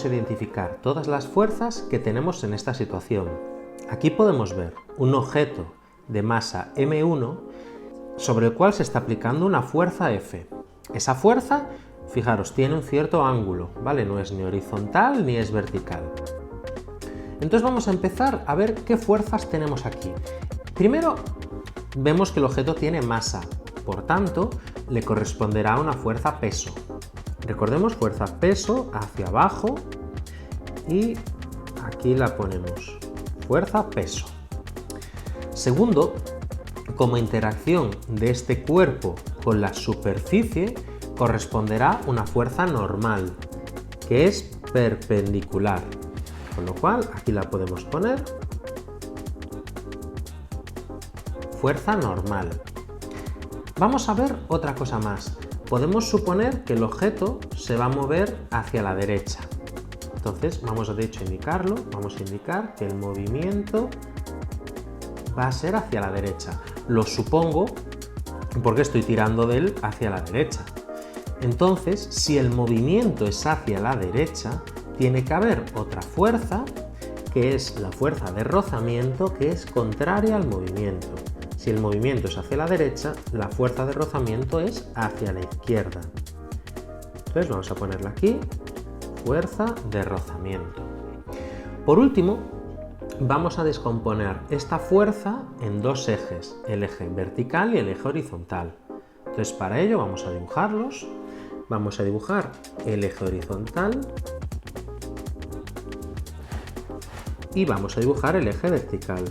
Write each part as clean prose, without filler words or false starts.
vamos a identificar todas las fuerzas que tenemos en esta situación. Aquí podemos ver un objeto de masa M1 sobre el cual se está aplicando una fuerza F. Esa fuerza, fijaros, tiene un cierto ángulo, ¿vale? No es ni horizontal ni es vertical. Entonces vamos a empezar a ver qué fuerzas tenemos aquí. Primero, vemos que el objeto tiene masa, por tanto, le corresponderá una fuerza peso. Recordemos, fuerza peso hacia abajo y aquí la ponemos, fuerza peso. Segundo, como interacción de este cuerpo con la superficie, corresponderá una fuerza normal, que es perpendicular. Con lo cual, aquí la podemos poner, fuerza normal. Vamos a ver otra cosa más. Podemos suponer que el objeto se va a mover hacia la derecha. Entonces, vamos de hecho a indicarlo, vamos a indicar que el movimiento va a ser hacia la derecha. Lo supongo porque estoy tirando de él hacia la derecha. Entonces, si el movimiento es hacia la derecha, tiene que haber otra fuerza, que es la fuerza de rozamiento, que es contraria al movimiento. Si el movimiento es hacia la derecha, la fuerza de rozamiento es hacia la izquierda. Entonces vamos a ponerla aquí, fuerza de rozamiento. Por último, vamos a descomponer esta fuerza en dos ejes, el eje vertical y el eje horizontal. Entonces para ello vamos a dibujarlos. Vamos a dibujar el eje horizontal y vamos a dibujar el eje vertical.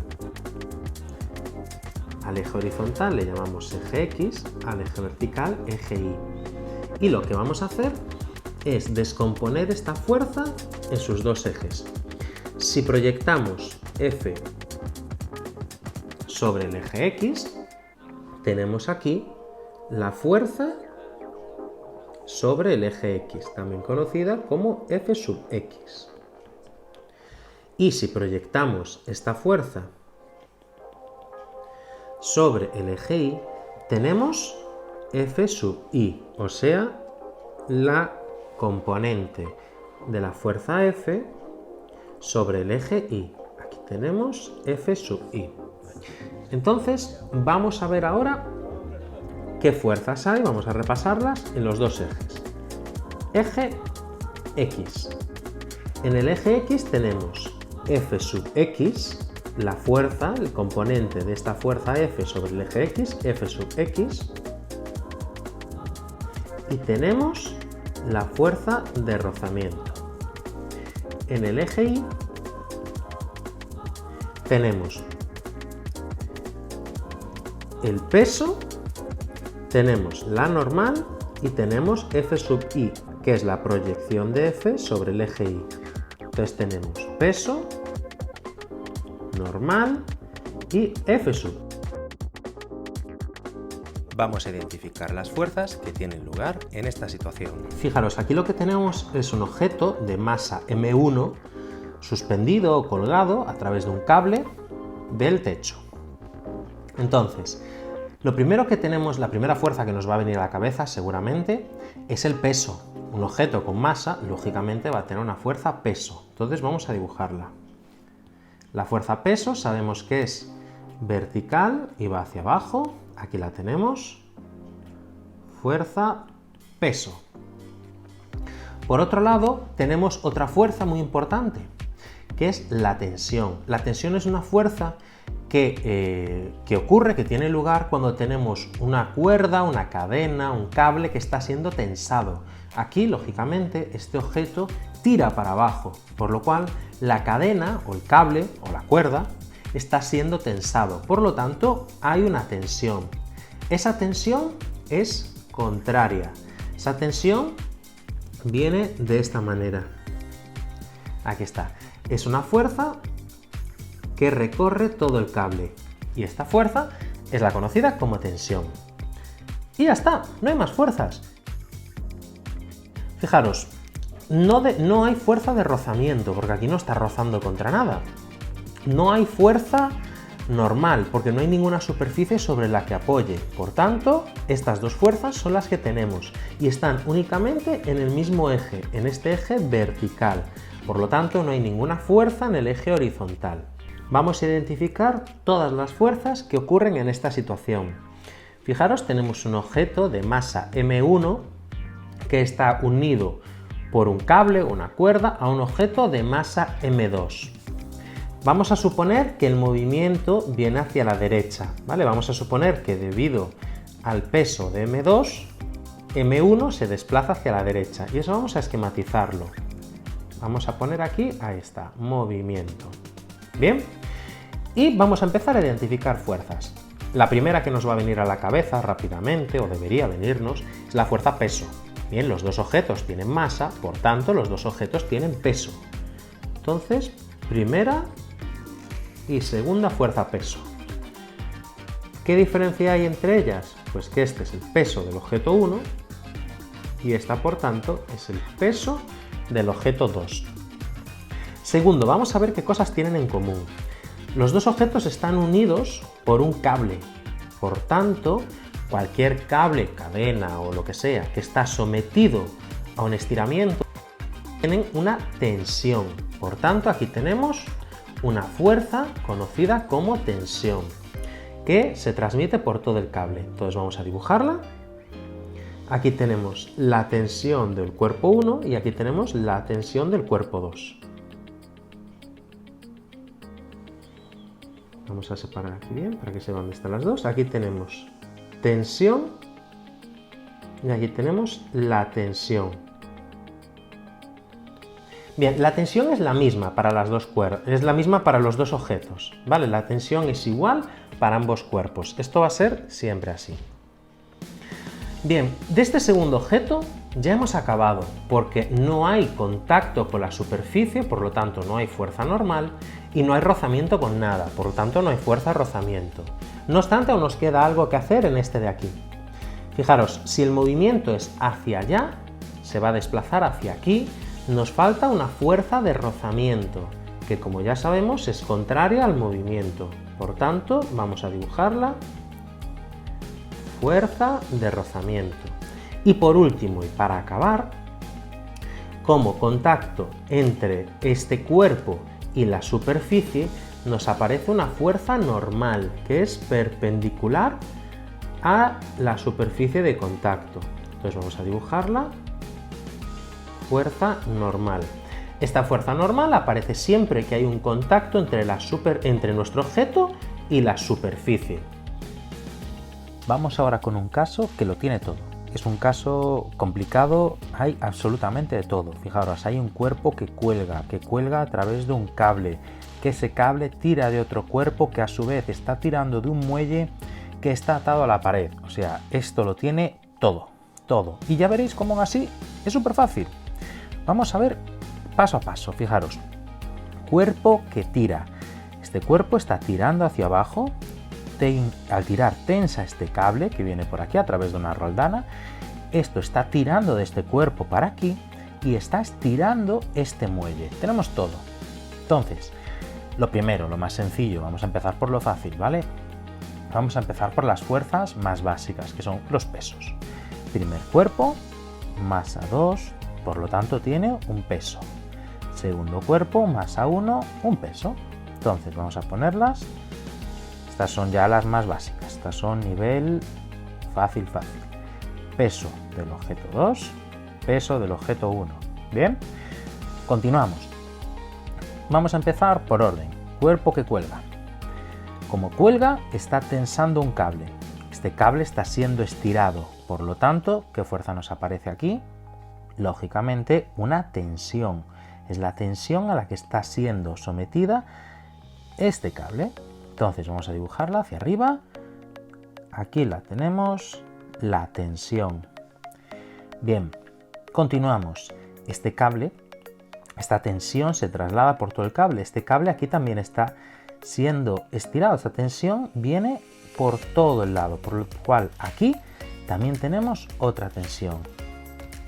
Al eje horizontal le llamamos eje X, al eje vertical eje Y. Y lo que vamos a hacer es descomponer esta fuerza en sus dos ejes. Si proyectamos F sobre el eje X, tenemos aquí la fuerza sobre el eje X, también conocida como F sub X. Y si proyectamos esta fuerza sobre el eje Y, tenemos F sub Y, o sea, la componente de la fuerza F sobre el eje Y. Aquí tenemos F sub Y. Entonces, vamos a ver ahora qué fuerzas hay, vamos a repasarlas en los dos ejes. Eje X. En el eje X tenemos F sub X, la fuerza, el componente de esta fuerza F sobre el eje X, F sub X, y tenemos la fuerza de rozamiento. En el eje Y tenemos el peso, tenemos la normal y tenemos F sub Y, que es la proyección de F sobre el eje Y. Entonces tenemos peso, normal y F sub. Vamos a identificar las fuerzas que tienen lugar en esta situación. Fijaros, aquí lo que tenemos es un objeto de masa M1 suspendido o colgado a través de un cable del techo. Entonces, lo primero que tenemos, la primera fuerza que nos va a venir a la cabeza seguramente es el peso. Un objeto con masa, lógicamente, va a tener una fuerza peso. Entonces vamos a dibujarla. La fuerza peso sabemos que es vertical y va hacia abajo. Aquí la tenemos. Fuerza peso. Por otro lado, tenemos otra fuerza muy importante, que es la tensión. La tensión es una fuerza que ocurre, que tiene lugar cuando tenemos una cuerda, una cadena, un cable que está siendo tensado. Aquí, lógicamente, este objeto tira para abajo, por lo cual la cadena o el cable o la cuerda está siendo tensado. Por lo tanto, hay una tensión. Esa tensión es contraria. Esa tensión viene de esta manera. Aquí está. Es una fuerza que recorre todo el cable. Y esta fuerza es la conocida como tensión. Y ya está, no hay más fuerzas. Fijaros, no hay fuerza de rozamiento, porque aquí no está rozando contra nada. No hay fuerza normal, porque no hay ninguna superficie sobre la que apoye. Por tanto, estas dos fuerzas son las que tenemos y están únicamente en el mismo eje, en este eje vertical. Por lo tanto, no hay ninguna fuerza en el eje horizontal. Vamos a identificar todas las fuerzas que ocurren en esta situación. Fijaros, tenemos un objeto de masa M1 que está unido por un cable o una cuerda a un objeto de masa M2. Vamos a suponer que el movimiento viene hacia la derecha, ¿vale? Vamos a suponer que debido al peso de M2, M1 se desplaza hacia la derecha y eso vamos a esquematizarlo. Vamos a poner aquí, ahí está, movimiento. Bien, y vamos a empezar a identificar fuerzas. La primera que nos va a venir a la cabeza rápidamente, o debería venirnos, es la fuerza peso. Bien, los dos objetos tienen masa, por tanto los dos objetos tienen peso. Entonces, primera y segunda fuerza peso. ¿Qué diferencia hay entre ellas? Pues que este es el peso del objeto 1 y esta, por tanto, es el peso del objeto 2. Segundo, vamos a ver qué cosas tienen en común. Los dos objetos están unidos por un cable. Por tanto, cualquier cable, cadena o lo que sea que está sometido a un estiramiento tienen una tensión. Por tanto, aquí tenemos una fuerza conocida como tensión, que se transmite por todo el cable. Entonces vamos a dibujarla. Aquí tenemos la tensión del cuerpo 1 y aquí tenemos la tensión del cuerpo 2. Vamos a separar aquí bien para que se vean dónde están las dos. Aquí tenemos tensión y aquí tenemos la tensión. Bien, la tensión es la misma para las dos cuerdas, es la misma para los dos objetos, ¿vale? La tensión es igual para ambos cuerpos. Esto va a ser siempre así. Bien, de este segundo objeto ya hemos acabado, porque no hay contacto con la superficie, por lo tanto no hay fuerza normal, y no hay rozamiento con nada, por lo tanto no hay fuerza de rozamiento. No obstante, aún nos queda algo que hacer en este de aquí. Fijaros, si el movimiento es hacia allá, se va a desplazar hacia aquí, nos falta una fuerza de rozamiento, que como ya sabemos es contraria al movimiento. Por tanto, vamos a dibujarla. Fuerza de rozamiento. Y por último, y para acabar, como contacto entre este cuerpo y la superficie, nos aparece una fuerza normal, que es perpendicular a la superficie de contacto. Entonces vamos a dibujarla. Fuerza normal. Esta fuerza normal aparece siempre que hay un contacto entre nuestro objeto y la superficie. Vamos ahora con un caso que lo tiene todo. Es un caso complicado, hay absolutamente de todo. Fijaros, hay un cuerpo que cuelga a través de un cable, que ese cable tira de otro cuerpo que a su vez está tirando de un muelle que está atado a la pared. O sea, esto lo tiene todo. Y ya veréis cómo así es súper fácil. Vamos a ver paso a paso, fijaros. Cuerpo que tira. Este cuerpo está tirando hacia abajo. Al tirar tensa este cable que viene por aquí a través de una roldana. Esto está tirando de este cuerpo para aquí y está estirando este muelle. Tenemos todo. Entonces, lo primero, lo más sencillo, vamos a empezar por lo fácil, ¿vale? Vamos a empezar por las fuerzas más básicas, que son los pesos. Primer cuerpo, masa 2, por lo tanto tiene un peso. Segundo cuerpo, masa 1, un peso. Entonces vamos a ponerlas. Estas son ya las más básicas. Estas son nivel fácil. Peso del objeto 2, peso del objeto 1. Bien, continuamos. Vamos a empezar por orden. Cuerpo que cuelga. Como cuelga, está tensando un cable. Este cable está siendo estirado. Por lo tanto, ¿qué fuerza nos aparece aquí? Lógicamente, una tensión. Es la tensión a la que está siendo sometida este cable. Entonces vamos a dibujarla hacia arriba. Aquí la tenemos, la tensión. Bien, continuamos. Este cable, esta tensión se traslada por todo el cable. Este cable aquí también está siendo estirado. Esta tensión viene por todo el lado, por lo cual aquí también tenemos otra tensión.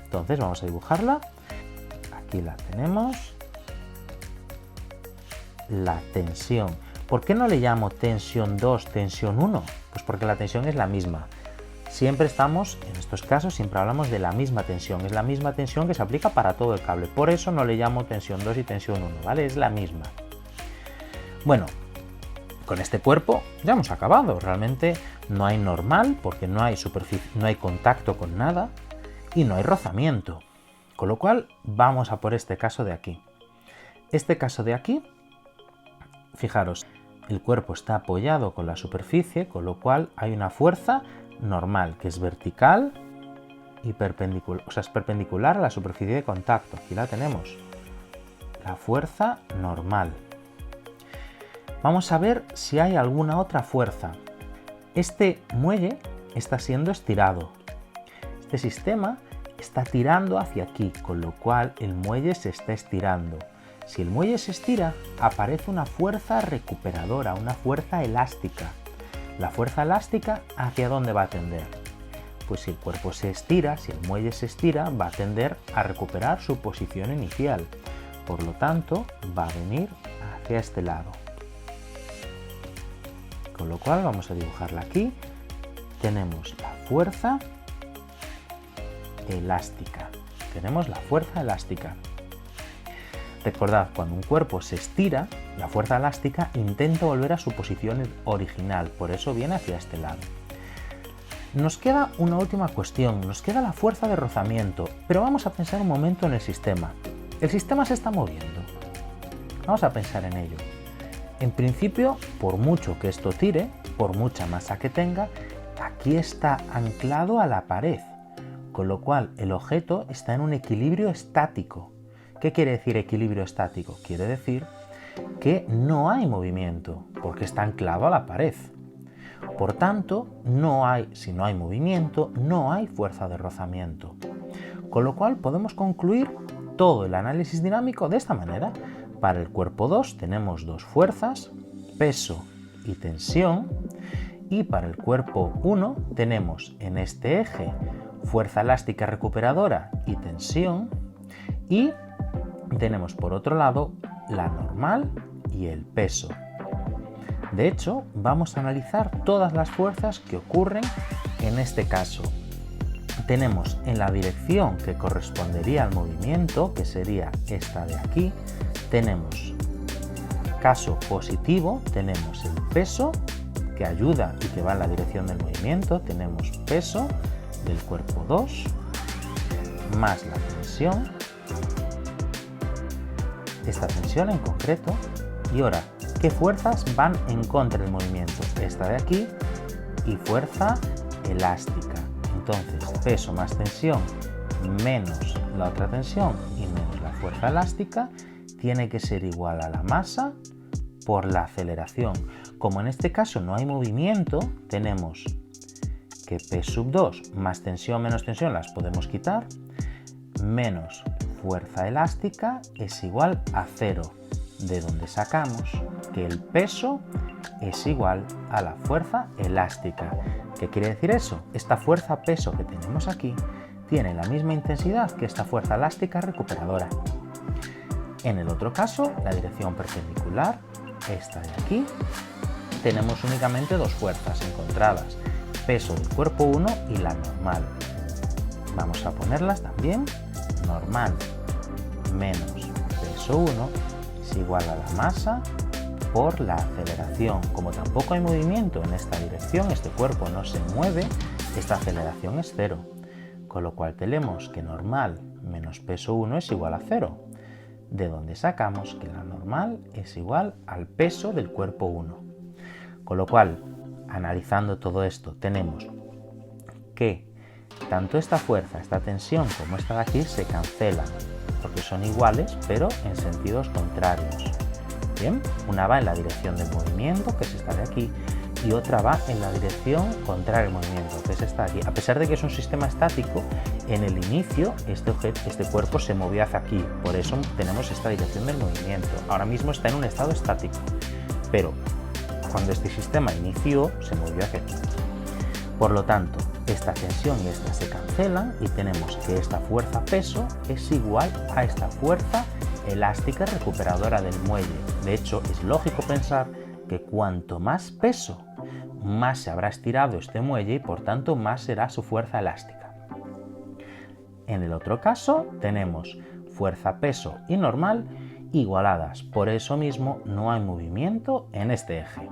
Entonces vamos a dibujarla. Aquí la tenemos. La tensión. ¿Por qué no le llamo tensión 2, tensión 1? Pues porque la tensión es la misma. Siempre estamos, en estos casos, siempre hablamos de la misma tensión. Es la misma tensión que se aplica para todo el cable. Por eso no le llamo tensión 2 y tensión 1, ¿vale? Es la misma. Bueno, con este cuerpo ya hemos acabado. Realmente no hay normal porque no hay superficie, no hay contacto con nada y no hay rozamiento. Con lo cual vamos a por este caso de aquí. Este caso de aquí, fijaros, el cuerpo está apoyado con la superficie, con lo cual hay una fuerza normal, que es vertical y perpendicular, o sea, es perpendicular a la superficie de contacto. Aquí la tenemos, la fuerza normal. Vamos a ver si hay alguna otra fuerza. Este muelle está siendo estirado. Este sistema está tirando hacia aquí, con lo cual el muelle se está estirando. Si el muelle se estira, aparece una fuerza recuperadora, una fuerza elástica. La fuerza elástica, ¿hacia dónde va a tender? Pues si el cuerpo se estira, si el muelle se estira, va a tender a recuperar su posición inicial. Por lo tanto, va a venir hacia este lado. Con lo cual vamos a dibujarla aquí. Tenemos la fuerza elástica. Tenemos la fuerza elástica. Recordad, cuando un cuerpo se estira, la fuerza elástica intenta volver a su posición original, por eso viene hacia este lado. Nos queda una última cuestión, nos queda la fuerza de rozamiento, pero vamos a pensar un momento en el sistema. El sistema se está moviendo. Vamos a pensar en ello. En principio, por mucho que esto tire, por mucha masa que tenga, aquí está anclado a la pared, con lo cual el objeto está en un equilibrio estático. ¿Qué quiere decir equilibrio estático? Quiere decir que no hay movimiento, porque está anclado a la pared. Por tanto, si no hay movimiento, no hay fuerza de rozamiento. Con lo cual podemos concluir todo el análisis dinámico de esta manera. Para el cuerpo 2 tenemos dos fuerzas, peso y tensión, y para el cuerpo 1 tenemos en este eje fuerza elástica recuperadora y tensión, y tenemos por otro lado la normal y el peso. De hecho, vamos a analizar todas las fuerzas que ocurren en este caso. Tenemos en la dirección que correspondería al movimiento, que sería esta de aquí, tenemos caso positivo, tenemos el peso que ayuda y que va en la dirección del movimiento, tenemos peso del cuerpo 2 más la tensión, esta tensión en concreto. Y ahora, ¿qué fuerzas van en contra del movimiento? Esta de aquí y fuerza elástica. Entonces, peso más tensión menos la otra tensión y menos la fuerza elástica tiene que ser igual a la masa por la aceleración. Como en este caso no hay movimiento, tenemos que P sub 2 más tensión menos tensión las podemos quitar, menos fuerza elástica es igual a 0, de donde sacamos que el peso es igual a la fuerza elástica. ¿Qué quiere decir eso? Esta fuerza peso que tenemos aquí tiene la misma intensidad que esta fuerza elástica recuperadora. En el otro caso, la dirección perpendicular, esta de aquí, tenemos únicamente dos fuerzas encontradas, peso del cuerpo 1 y la normal. Vamos a ponerlas también, normal menos peso 1 es igual a la masa por la aceleración. Como tampoco hay movimiento en esta dirección, este cuerpo no se mueve, esta aceleración es 0. Con lo cual tenemos que normal menos peso 1 es igual a 0, de donde sacamos que la normal es igual al peso del cuerpo 1. Con lo cual, analizando todo esto, tenemos que tanto esta fuerza, esta tensión como esta de aquí se cancelan, porque son iguales pero en sentidos contrarios. Bien, una va en la dirección del movimiento, que es esta de aquí, y otra va en la dirección contraria al movimiento, que es esta de aquí. A pesar de que es un sistema estático, en el inicio este cuerpo se movió hacia aquí, por eso tenemos esta dirección del movimiento. Ahora mismo está en un estado estático, pero cuando este sistema inició se movió hacia aquí. Por lo tanto, esta tensión y esta se cancelan y tenemos que esta fuerza peso es igual a esta fuerza elástica recuperadora del muelle. De hecho, es lógico pensar que cuanto más peso, más se habrá estirado este muelle y por tanto más será su fuerza elástica. En el otro caso tenemos fuerza, peso y normal igualadas, por eso mismo no hay movimiento en este eje.